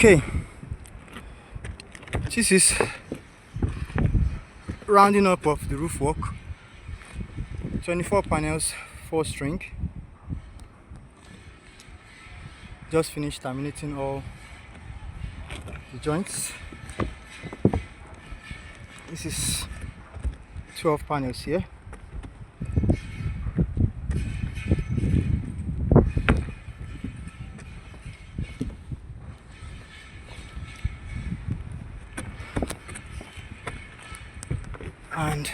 Okay, this is rounding up of the roof work. 24 panels, 4 string. Just finished terminating all the joints. This is 12 panels here. And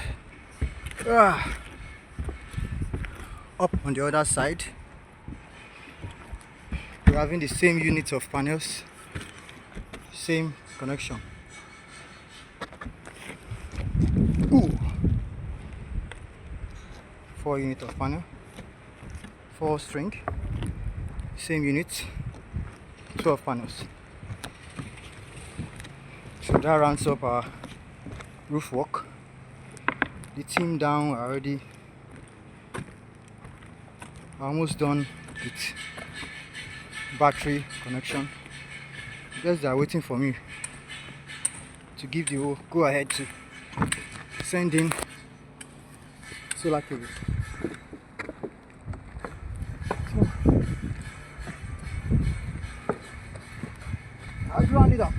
up on the other side, we're having the same unit of panels, same connection. Ooh. 4 units of panel, 4 string, same unit, 12 panels. So that rounds up our roof work. The team down already almost done with battery connection. I guess they are waiting for me to give the go ahead to send in solar cable. So I'll round it up.